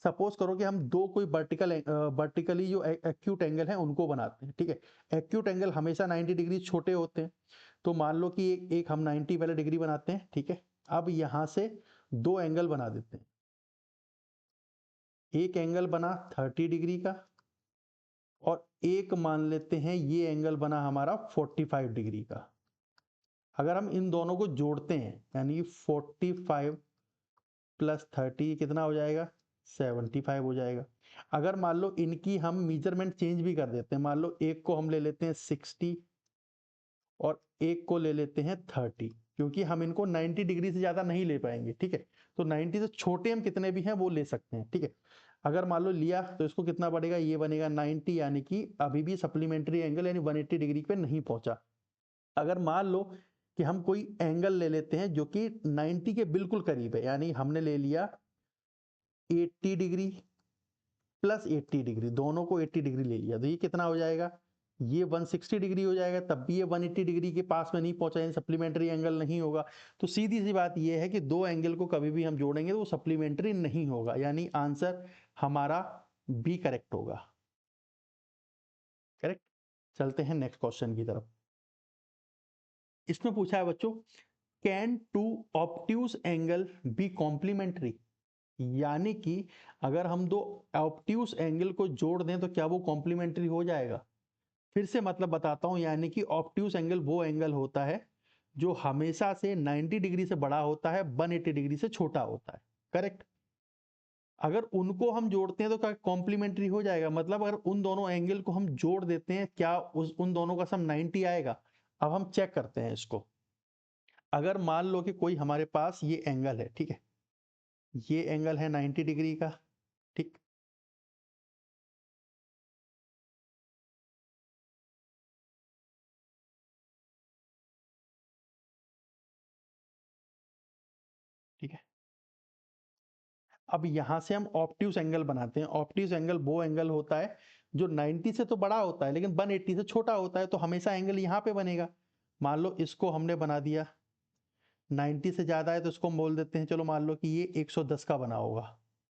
सपोज करो कि हम दो कोई वर्टिकली जो एक्यूट एंगल है उनको बनाते हैं। ठीक है, एक्यूट एंगल हमेशा 90 डिग्री छोटे होते हैं, तो मान लो कि एक हम 90 वाले डिग्री बनाते हैं। ठीक है, अब यहां से दो एंगल बना देते हैं। एक एंगल बना 30 डिग्री का और एक मान लेते हैं ये एंगल बना हमारा 45 डिग्री का। अगर हम इन दोनों को जोड़ते हैं यानी 45 प्लस 30 कितना हो जाएगा, 75 हो जाएगा। अगर मान लो इनकी हम मेजरमेंट चेंज भी कर देते हैं, मान लो एक को हम ले लेते हैं 60 और एक को ले लेते हैं 30, क्योंकि हम इनको 90 डिग्री से ज्यादा नहीं ले पाएंगे। ठीक है, तो 90 से छोटे हम कितने भी हैं वो ले सकते हैं। ठीक है, अगर मान लो लिया तो इसको कितना बढ़ेगा, ये बनेगा 90, यानी कि अभी भी सप्लीमेंट्री एंगल यानी 180 डिग्री पे नहीं पहुंचा। अगर मान लो कि हम कोई एंगल ले लेते हैं जो कि 90 के बिल्कुल करीब है, यानी हमने ले लिया 80 डिग्री प्लस 80 डिग्री, दोनों को 80 डिग्री ले लिया, तो ये कितना हो जाएगा, ये 160 डिग्री हो जाएगा। तब भी ये 180 डिग्री के पास में नहीं पहुंचा, यानी सप्लीमेंट्री एंगल नहीं होगा। तो सीधी सी बात ये है कि दो एंगल को कभी भी हम जोड़ेंगे तो वो सप्लीमेंट्री नहीं होगा, यानी आंसर हमारा बी करेक्ट होगा। करेक्ट। चलते हैं नेक्स्ट क्वेश्चन की तरफ। इसमें पूछा है बच्चों, can two obtuse angle be complementary, यानी कि अगर हम दो ऑब्ट्यूज एंगल को जोड़ दें तो क्या वो कॉम्प्लीमेंट्री हो जाएगा? फिर से मतलब बताता हूं, यानी कि ऑब्ट्यूज एंगल वो एंगल होता है जो हमेशा से 90 डिग्री से बड़ा होता है, 180 डिग्री से छोटा होता है, करेक्ट। अगर उनको हम जोड़ते हैं तो क्या कॉम्प्लीमेंट्री हो जाएगा? मतलब अगर उन दोनों एंगल को हम जोड़ देते हैं, क्या उन दोनों का सम 90 आएगा? अब हम चेक करते हैं इसको। अगर मान लो कि कोई हमारे पास ये एंगल है, ठीक है, ये एंगल है 90 डिग्री का, ठीक। ठीक है, अब यहां से हम ऑब्ट्यूज एंगल बनाते हैं। ऑब्ट्यूज एंगल वो एंगल होता है जो 90 से तो बड़ा होता है लेकिन 180 से छोटा होता है, तो हमेशा एंगल यहाँ पे बनेगा। मान लो इसको हमने बना दिया, 90 से ज्यादा है तो इसको हम बोल देते हैं, चलो मान लो कि ये 110 का बना होगा,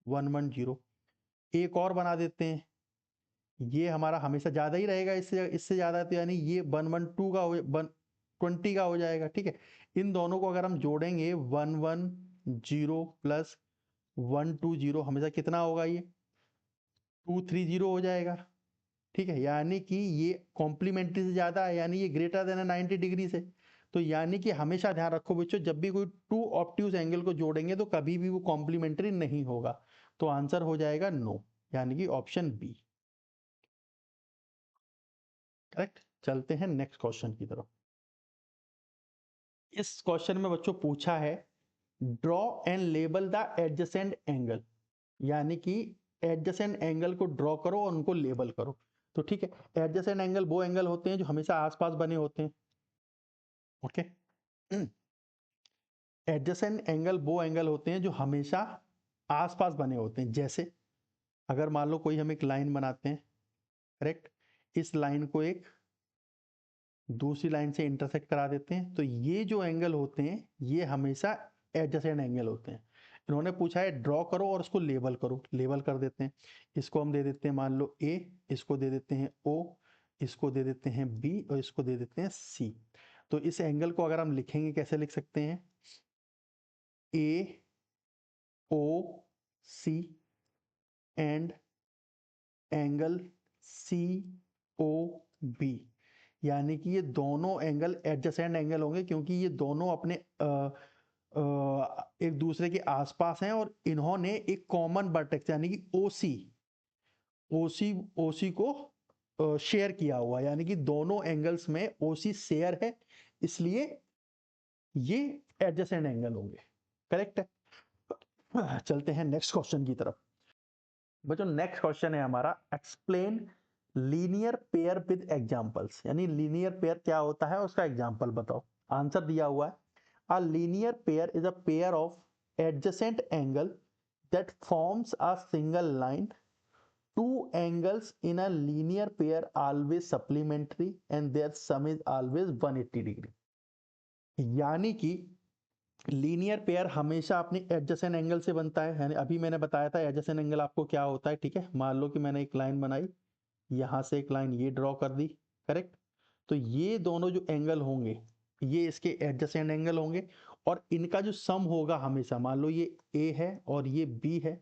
110। एक और बना देते हैं, ये हमारा हमेशा ज्यादा ही रहेगा, इससे इससे ज्यादा है तो यानी ये 112 का हो, 120 का हो जाएगा, ठीक है। इन दोनों को अगर हम जोड़ेंगे 110 प्लस 120, हमेशा कितना होगा? ये 230 हो जाएगा, ठीक है। यानी कि ये कॉम्प्लीमेंट्री से ज्यादा है, यानी ये ग्रेटर देन है 90 डिग्री से। तो यानी कि हमेशा ध्यान रखो बच्चों, जब भी कोई टू ऑब्ट्यूज एंगल को जोड़ेंगे तो कभी भी वो कॉम्प्लीमेंट्री नहीं होगा। तो आंसर हो जाएगा नो, यानी कि ऑप्शन बी, करेक्ट। चलते हैं नेक्स्ट क्वेश्चन की तरफ। इस क्वेश्चन में बच्चों पूछा है draw and label the adjacent angle, यानी कि एडजेसेंट एंगल को ड्रॉ करो और उनको लेबल करो। तो ठीक है, एडजेसेंट एंगल वो एंगल होते हैं जो हमेशा आसपास बने होते हैं, ओके। एडजेसेंट एंगल वो एंगल होते हैं जो हमेशा आसपास बने होते हैं। जैसे अगर मान लो कोई हम एक लाइन बनाते हैं, करेक्ट, इस लाइन को एक दूसरी लाइन से इंटरसेक्ट करा देते हैं, तो ये जो एंगल होते हैं ये हमेशा एडजेसेंट एंगल होते हैं। इन्होंने पूछा है ड्रॉ करो और उसको लेबल करो, लेबल कर देते हैं। इसको हम दे देते हैं मान लो ए, इसको दे देते हैं ओ, इसको दे देते हैं बी और इसको दे देते हैं सी। तो इस एंगल को अगर हम लिखेंगे कैसे लिख सकते हैं? A O C and angle C O B, यानी कि ये दोनों एंगल एडजेसेंट एंगल होंगे क्योंकि ये दोनों अपने एक दूसरे के आसपास हैं और इन्होंने एक कॉमन वर्टेक्स यानी कि ओसी ओसी ओसी को शेयर किया हुआ, यानी कि दोनों एंगल्स में ओसी शेयर है, इसलिए ये एडजेसेंट एंगल होंगे, करेक्ट है। चलते हैं नेक्स्ट क्वेश्चन की तरफ। बच्चों नेक्स्ट क्वेश्चन है हमारा explain linear pair with examples, यानी लीनियर पेयर क्या होता है उसका एग्जांपल बताओ। आंसर दिया हुआ है a linear pair is a pair of adjacent angle that forms a single line, two angles in a linear pair always supplementary and their sum is always 180 degree, यानी कि लीनियर पेयर हमेशा अपनी adjacent angle से बनता है। यानी अभी मैंने बताया था एडजेसेंट एंगल आपको क्या होता है, ठीक है। मान लो कि मैंने एक लाइन बनाई, यहां से एक लाइन ये ड्रॉ कर दी, करेक्ट। तो ये दोनों जो एंगल होंगे ये इसके एडजेसेंट एंगल होंगे और इनका जो सम होगा हमेशा, मान लो ये ए है और ये बी है,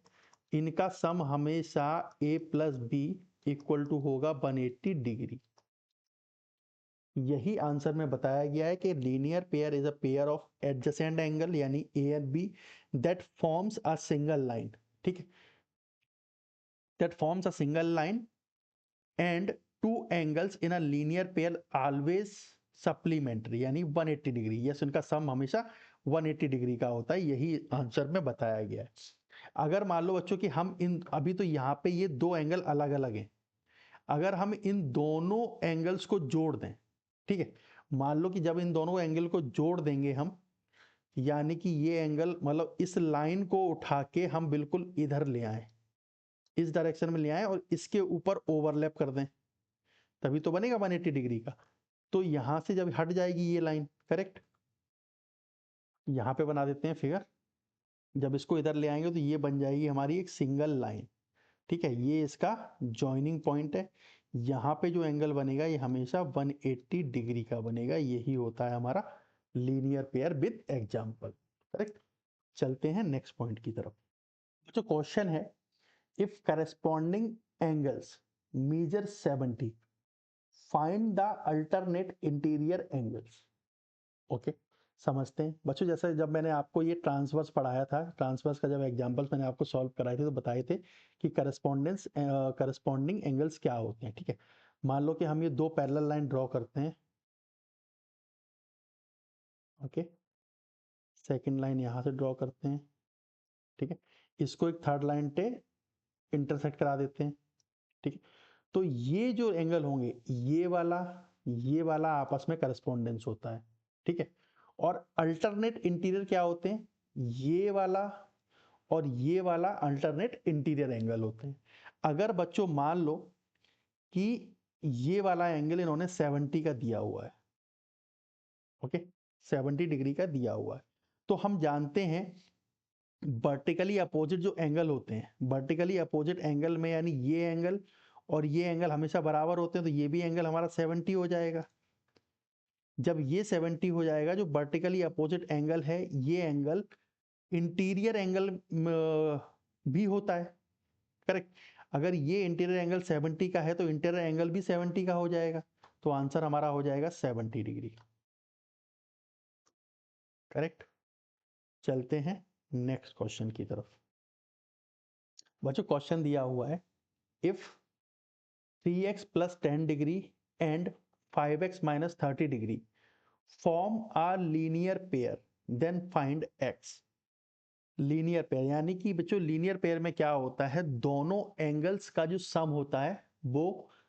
इनका सम हमेशा ए प्लस बी इक्वल टू होगा 180 डिग्री। यही आंसर में बताया गया है कि linear pair is a pair of adjacent angle यानी A and B that forms a single line, ठीक है, that forms a single line and two angles in a linear pair always supplementary यानी 180 degree. Yes, उनका सम हमेशा 180 degree का होता है, यही आंसर में बताया गया है। अगर मान लो बच्चों कि हम इन अभी तो यहाँ पे ये दो एंगल अलग अलग हैं, अगर हम इन दोनों एंगल्स को जोड़ दें, ठीक है, मान लो कि जब इन दोनों एंगल को जोड़ देंगे हम, यानी कि ये एंगल मतलब इस लाइन को उठा के हम बिल्कुल इधर ले आए, इस डायरेक्शन में ले आए और इसके ऊपर ओवरलैप कर दें, तभी तो बनेगा 180 डिग्री का। तो यहां से जब हट जाएगी ये लाइन, करेक्ट, यहां पे बना देते हैं फिगर, जब इसको इधर ले आएंगे तो ये बन जाएगी हमारी एक सिंगल लाइन, ठीक है। ये इसका जॉइनिंग पॉइंट है, यहाँ पे जो एंगल बनेगा ये हमेशा 180 डिग्री का बनेगा, यही होता है हमारा linear pair with example. Correct. चलते हैं नेक्स्ट पॉइंट की तरफ। जो क्वेश्चन है, if corresponding angles measure 70 find the alternate interior angles. Okay, समझते हैं बच्चों। जैसे जब मैंने आपको ये ट्रांसवर्स पढ़ाया था, ट्रांसवर्स का जब एग्जांपल्स मैंने आपको सॉल्व कराए थे तो बताए थे कि करस्पॉन्डिंग एंगल्स क्या होते हैं। ठीक है, मान लो कि हम ये दो पैरेलल लाइन ड्रॉ करते हैं। ओके, सेकंड लाइन यहाँ से ड्रॉ करते हैं। ठीक है, इसको एक थर्ड लाइन पे इंटरसेक्ट करा देते हैं। ठीक है, तो ये जो एंगल होंगे, ये वाला आपस में करस्पॉन्डेंस होता है। ठीक है, और अल्टरनेट इंटीरियर क्या होते हैं, ये वाला और ये वाला अल्टरनेट इंटीरियर एंगल होते हैं। अगर बच्चों मान लो कि ये वाला एंगल इन्होंने 70 का दिया हुआ है। ओके, 70 डिग्री का दिया हुआ है, तो हम जानते हैं वर्टिकली अपोजिट जो एंगल होते हैं, वर्टिकली अपोजिट एंगल में यानी ये एंगल और ये एंगल हमेशा बराबर होते हैं, तो ये भी एंगल हमारा 70 हो जाएगा। जब ये 70 हो जाएगा, जो वर्टिकली अपोजिट एंगल है ये एंगल इंटीरियर एंगल भी होता है। करेक्ट, अगर ये इंटीरियर एंगल 70 का है तो इंटीरियर एंगल भी 70 का हो जाएगा, तो आंसर हमारा हो जाएगा 70 डिग्री। करेक्ट। चलते हैं नेक्स्ट क्वेश्चन की तरफ। बच्चों क्वेश्चन दिया हुआ है, if 3x plus 10 degree and 5x minus 30 degree form a linear pair, then find x। Linear pair यानी कि बच्चों लीनियर पेयर में क्या होता है, दोनों एंगल्स का जो सम होता है वो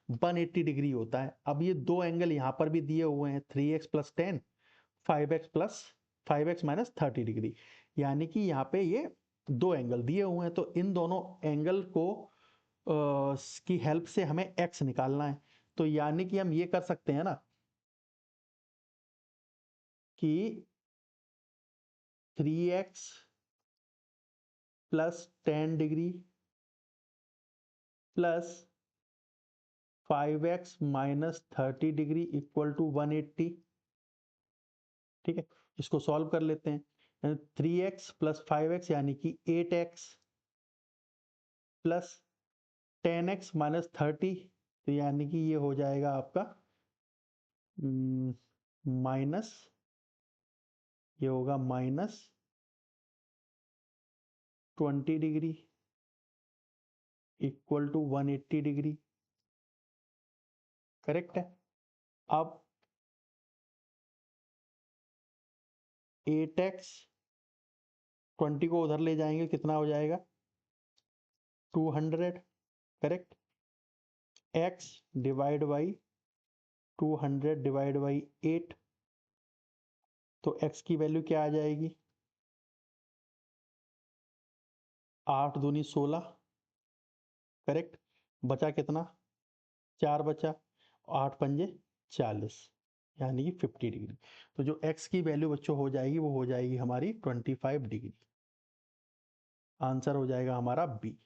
180 डिग्री होता है। अब ये दो एंगल यहाँ पर भी दिए हुए हैं, 3x plus 10, 5x minus 30 degree, यानी कि यहाँ पे ये दो एंगल दिए हुए हैं, तो इन दोनों एंगल को की हेल्प से हमें x निकालना है। तो यानी कि हम ये कर सकते हैं ना कि 3x plus 10 degree plus 5x minus 30 degree equal to 180। ठीक है, इसको सॉल्व कर लेते हैं। 3x प्लस 5x यानी कि 8x प्लस 10x माइनस 30, तो यानी कि ये हो जाएगा आपका माइनस, ये होगा minus 20 degree equal to 180 degree. Correct है। अब 8x 20 को उधर ले जाएंगे, कितना हो जाएगा 200। Correct, x divide by 200 divide by 8, तो x की वैल्यू क्या आ जाएगी, 8 दूनी 16। करेक्ट, बचा कितना, 4 बचा, 8 पंजे 40, यानी कि 50 डिग्री। तो जो x की वैल्यू बच्चों हो जाएगी वो हो जाएगी हमारी 25 डिग्री। आंसर हो जाएगा हमारा बी।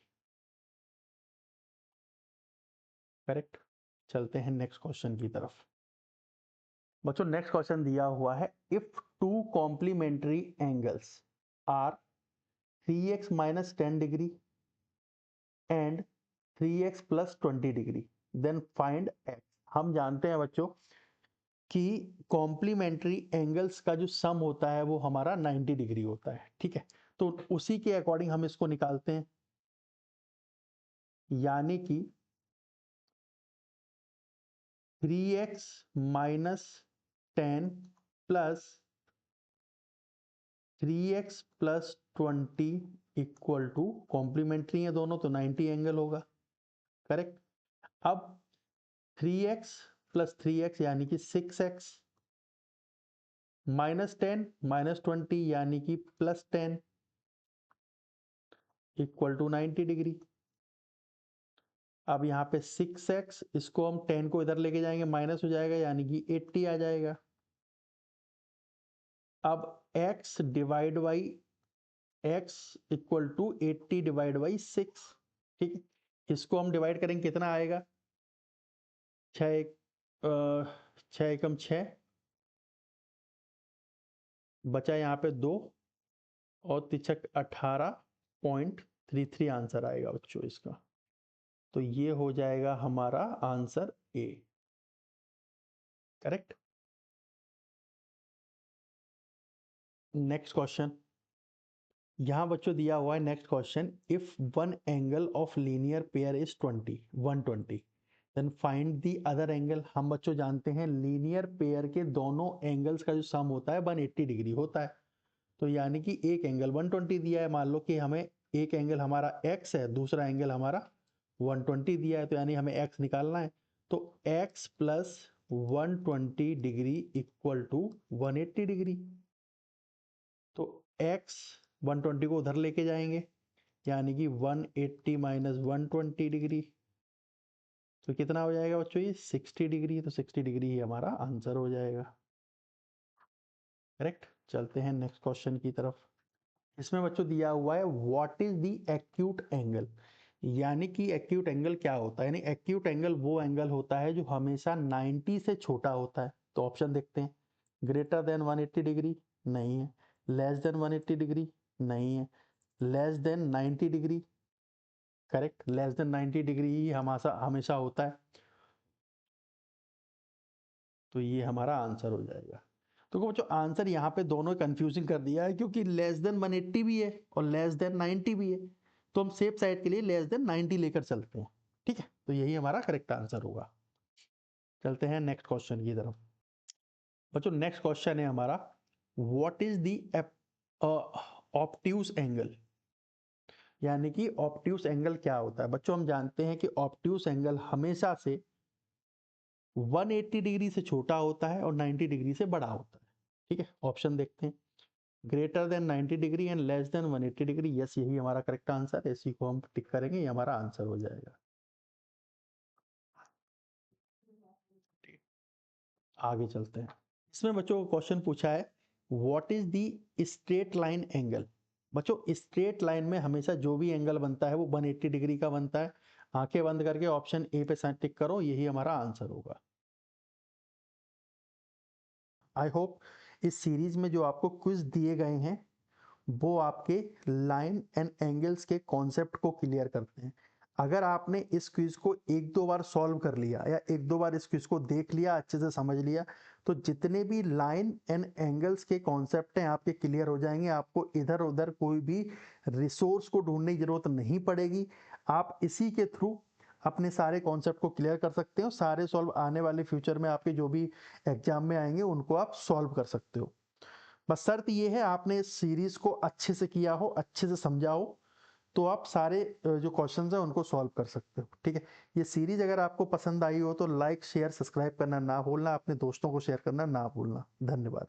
करेक्ट। चलते हैं नेक्स्ट क्वेश्चन की तरफ। बच्चों नेक्स्ट क्वेश्चन दिया हुआ है, if two complementary angles are 3x minus 10 degree and 3x plus 20 degree then find x। हम जानते हैं बच्चों कि कॉम्प्लीमेंट्री एंगल्स का जो सम होता है वो हमारा 90 डिग्री होता है। ठीक है, तो उसी के अकॉर्डिंग हम इसको निकालते हैं, यानी कि 3x minus 10 plus 3x plus 20 equal to, complementary है दोनों तो 90 एंगल होगा। करेक्ट, अब 3x प्लस 3x यानी कि 6x माइनस 10 माइनस 20 यानी कि प्लस 10 इक्वल टू 90 डिग्री। अब यहाँ पे 6x, इसको हम 10 को इधर लेके जाएंगे, माइनस हो जाएगा यानी कि 80 आ जाएगा। अब x divide by x equal to 80 divide by 6। ठीक है, इसको हम डिवाइड करेंगे, कितना आएगा, 6 एकम 6, बचा यहाँ पे 2 और तिछक 18.33 आंसर आएगा बच्चों इसका। तो ये हो जाएगा हमारा answer A, correct. Next question, यहाँ बच्चों दिया हुआ है next question, if one angle of linear pair is 120 then find the other angle. हम बच्चों जानते हैं लीनियर पेयर के दोनों एंगल्स का जो सम होता है 180 डिग्री होता है। तो यानी कि एक एंगल 120 दिया है, मान लो कि हमें एक एंगल हमारा x है, दूसरा एंगल हमारा 120 दिया है, तो यानी हमें x निकालना है। तो x plus 120 degree equal to 180 degree. तो x 120 को उधर लेके जाएंगे, यानी कि 180 माइनस 120 डिग्री, तो कितना हो जाएगा बच्चों ये 60 डिग्री। तो 60 डिग्री ही हमारा आंसर हो जाएगा, करेक्ट। चलते हैं नेक्स्ट क्वेश्चन की तरफ। इसमें बच्चों दिया हुआ है what is the acute angle, यानी कि एक्यूट एंगल क्या होता है। यानी एक्यूट एंगल वो एंगल होता है जो हमेशा 90 से छोटा होता है। तो ऑप्शन देखते हैं, ग्रेटर देन 180 डिग्री नहीं है, लेस देन 180 डिग्री नहीं है, less than 90 degree, correct, less than 90 degree ही हमेशा हमेशा होता है। तो ये हमारा आंसर हो जाएगा। तो बच्चों आंसर यहाँ पे दोनों कंफ्यूजिंग कर दिया है, क्योंकि लेस देन 180 भी है और लेस देन 90 भी है। तो हम सेफ साइड के लिए लेस देन 90 लेकर चलते हैं, ठीक है। तो यही हमारा करेक्ट आंसर होगा। चलते हैं नेक्स्ट क्वेश्चन की तरफ। बच्चों नेक्स्ट क्वेश्चन है हमारा, what is the obtuse angle, यानी कि ऑब्ट्यूज एंगल क्या होता है। बच्चों हम जानते हैं कि ऑब्ट्यूज एंगल हमेशा से 180 डिग्री से छोटा होता है और 90 डिग्री से बड़ा होता है, ठीक है। ऑप्शन देखते हैं, greater than 90 degree and less than 180 degree, yes यही हमारा करेक्ट आंसर है। इसी को हम टिक करेंगे, ये हमारा आंसर हो जाएगा। आगे चलते हैं। इसमें बच्चों को क्वेश्चन पूछा है what is the straight line angle. बच्चों स्ट्रेट लाइन में हमेशा जो भी एंगल बनता है वो 180 डिग्री का बनता है। आंखें बंद करके ऑप्शन ए पे टिक करो, यही हमारा आंसर होगा। आई होप इस सीरीज में जो आपको क्विज दिए गए हैं वो आपके लाइन एंड एंगल्स के कॉन्सेप्ट को क्लियर करते हैं। अगर आपने इस क्विज को एक दो बार सॉल्व कर लिया या एक दो बार इस क्विज को देख लिया, अच्छे से समझ लिया, तो जितने भी लाइन एंड एंगल्स के कॉन्सेप्ट हैं आपके क्लियर हो जाएंगे। आपको इधर उधर कोई भी रिसोर्स को ढूंढने की जरूरत नहीं पड़ेगी। आप इसी के थ्रू अपने सारे कॉन्सेप्ट को क्लियर कर सकते हो। सारे सॉल्व आने वाले फ्यूचर में आपके जो भी एग्जाम में आएंगे उनको आप सॉल्व कर सकते हो। बस शर्त ये है आपने इस सीरीज को अच्छे से किया हो, अच्छे से समझा हो, तो आप सारे जो क्वेश्चंस हैं उनको सॉल्व कर सकते हो, ठीक है। ये सीरीज अगर आपको पसंद आई हो तो लाइक शेयर सब्सक्राइब करना ना भूलना, अपने दोस्तों को शेयर करना ना भूलना। धन्यवाद।